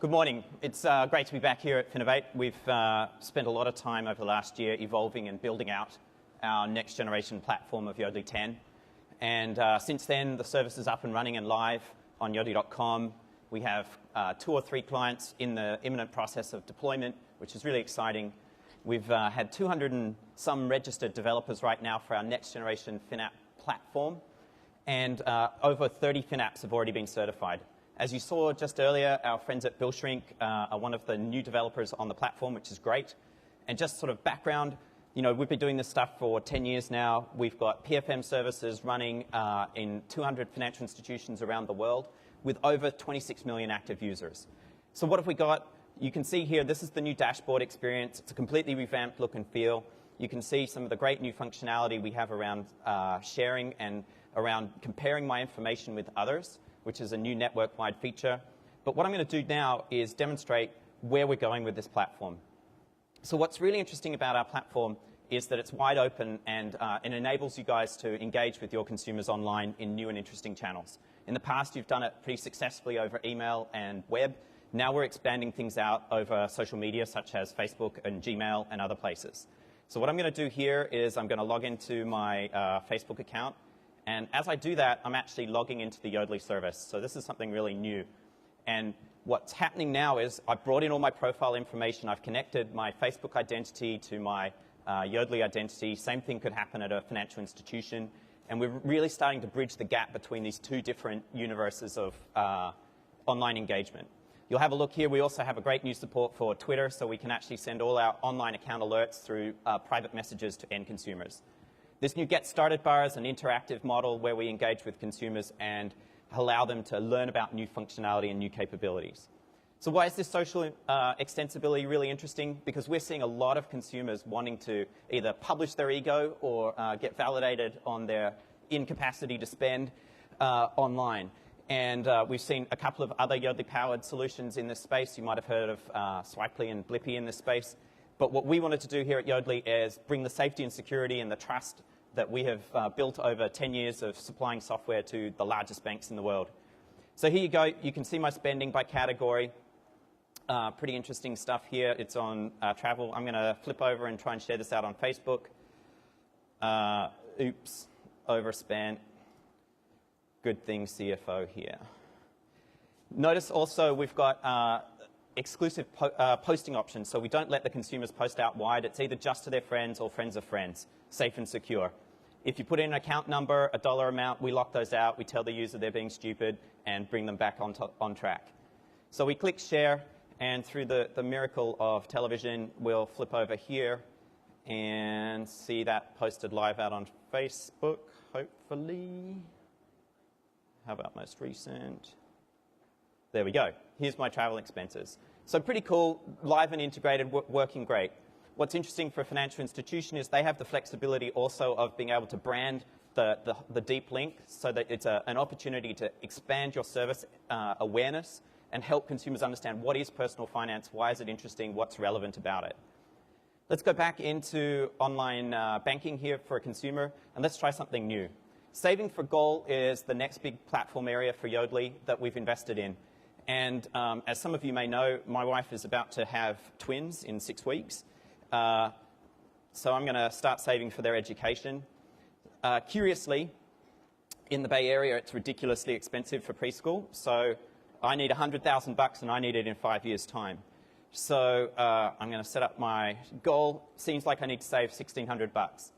Good morning. It's great to be back here at Finovate. We've spent a lot of time over the last year evolving and building out our next generation platform of Yodlee 10. And since then, the service is up and running and live on Yodlee.com. We have 2 or 3 clients in the imminent process of deployment, which is really exciting. We've had 200 and some registered developers right now for our next generation FinApp platform. And over 30 FinApps have already been certified. As you saw just earlier, our friends at BillShrink are one of the new developers on the platform, which is great. And just sort of background, you know, we've been doing this stuff for 10 years now. We've got PFM services running in 200 financial institutions around the world with over 26 million active users. So what have we got? You can see here, this is the new dashboard experience. It's a completely revamped look and feel. You can see some of the great new functionality we have around sharing and around comparing my information with others, which is a new network-wide feature. But what I'm going to do now is demonstrate where we're going with this platform. So what's really interesting about our platform is that it's wide open and it enables you guys to engage with your consumers online in new and interesting channels. In the past, you've done it pretty successfully over email and web. Now we're expanding things out over social media, such as Facebook and Gmail and other places. So what I'm going to do here is I'm going to log into my Facebook account. And as I do that, I'm actually logging into the Yodlee service. So this is something really new. And what's happening now is I've brought in all my profile information. I've connected my Facebook identity to my Yodlee identity. Same thing could happen at a financial institution. And we're really starting to bridge the gap between these 2 different universes of online engagement. You'll have a look here. We also have a great new support for Twitter, so we can actually send all our online account alerts through private messages to end consumers. This new Get Started bar is an interactive model where we engage with consumers and allow them to learn about new functionality and new capabilities. So why is this social extensibility really interesting? Because we're seeing a lot of consumers wanting to either publish their ego or get validated on their incapacity to spend online. And we've seen a couple of other Yodlee-powered solutions in this space. You might have heard of Swipely and Blippy in this space. But what we wanted to do here at Yodlee is bring the safety and security and the trust that we have built over 10 years of supplying software to the largest banks in the world. So here you go. You can see my spending by category. Pretty interesting stuff here. It's on travel. I'm going to flip over and try and share this out on Facebook. Oops, overspent. Good thing CFO here. Notice also we've got exclusive posting options, so we don't let the consumers post out wide. It's either just to their friends or friends of friends, safe and secure. If you put in an account number, a dollar amount, we lock those out. We tell the user they're being stupid and bring them back on track. So we click share, and through the miracle of television, we'll flip over here and see that posted live out on Facebook, hopefully. How about most recent? There we go. Here's my travel expenses. So pretty cool, live and integrated, working great. What's interesting for a financial institution is they have the flexibility also of being able to brand the deep link so that it's an opportunity to expand your service awareness and help consumers understand what is personal finance, why is it interesting, what's relevant about it. Let's go back into online banking here for a consumer, and let's try something new. Saving for Goal is the next big platform area for Yodlee that we've invested in. And as some of you may know, my wife is about to have twins in 6 weeks. So I'm going to start saving for their education. Curiously, in the Bay Area, it's ridiculously expensive for preschool. So I need $100,000 and I need it in 5 years' time. So I'm going to set up my goal. Seems like I need to save $1,600.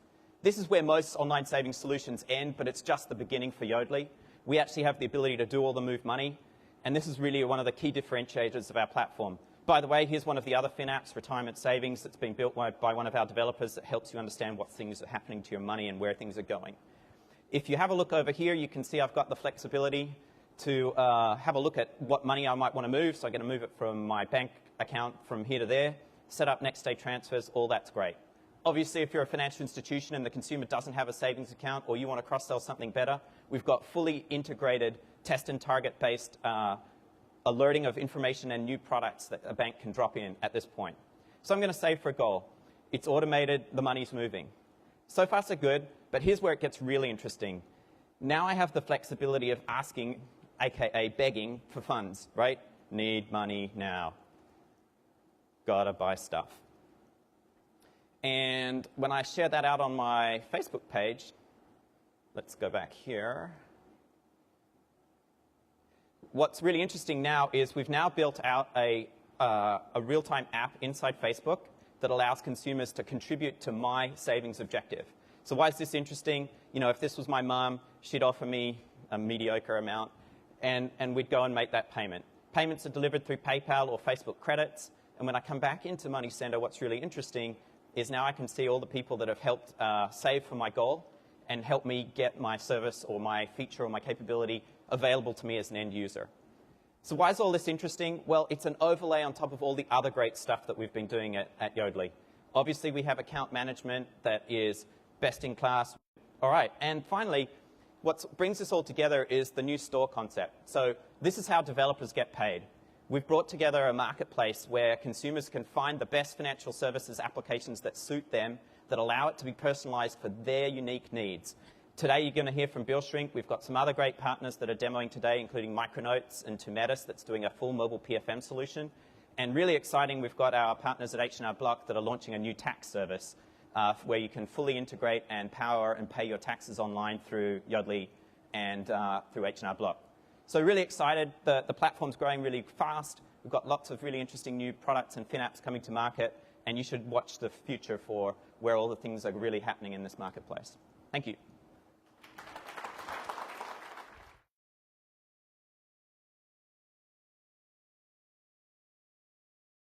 This is where most online savings solutions end, but it's just the beginning for Yodlee. We actually have the ability to do all the move money. And this is really one of the key differentiators of our platform. By the way, here's one of the other FinApps, Retirement Savings, that's been built by one of our developers that helps you understand what things are happening to your money and where things are going. If you have a look over here, you can see I've got the flexibility to have a look at what money I might want to move. So I'm going to move it from my bank account from here to there, set up next day transfers, all that's great. Obviously, if you're a financial institution and the consumer doesn't have a savings account or you want to cross-sell something better, we've got fully integrated test and target-based alerting of information and new products that a bank can drop in at this point. So I'm going to save for a goal. It's automated, the money's moving. So far so good, but here's where it gets really interesting. Now I have the flexibility of asking, aka begging, for funds, right? need money now. Gotta buy stuff. And when I share that out on my Facebook page, let's go back here. What's really interesting now is we've now built out a real-time app inside Facebook that allows consumers to contribute to my savings objective. So why is this interesting? You know, if this was my mum, she'd offer me a mediocre amount, and we'd go and make that payment. Payments are delivered through PayPal or Facebook credits, and when I come back into Money Center, what's really interesting is now I can see all the people that have helped save for my goal and help me get my service or my feature or my capability available to me as an end user. So why is all this interesting? Well, it's an overlay on top of all the other great stuff that we've been doing at Yodlee. Obviously, we have account management that is best in class. All right, and finally, what brings this all together is the new store concept. So this is how developers get paid. We've brought together a marketplace where consumers can find the best financial services applications that suit them, that allow it to be personalized for their unique needs. Today, you're going to hear from BillShrink. We've got some other great partners that are demoing today, including Micronotes and Tumetis, that's doing a full mobile PFM solution. And really exciting, we've got our partners at H&R Block that are launching a new tax service where you can fully integrate and power and pay your taxes online through Yodlee and through H&R Block. So really excited. The platform's growing really fast. We've got lots of really interesting new products and FinApps coming to market, and you should watch the future for where all the things are really happening in this marketplace. Thank you.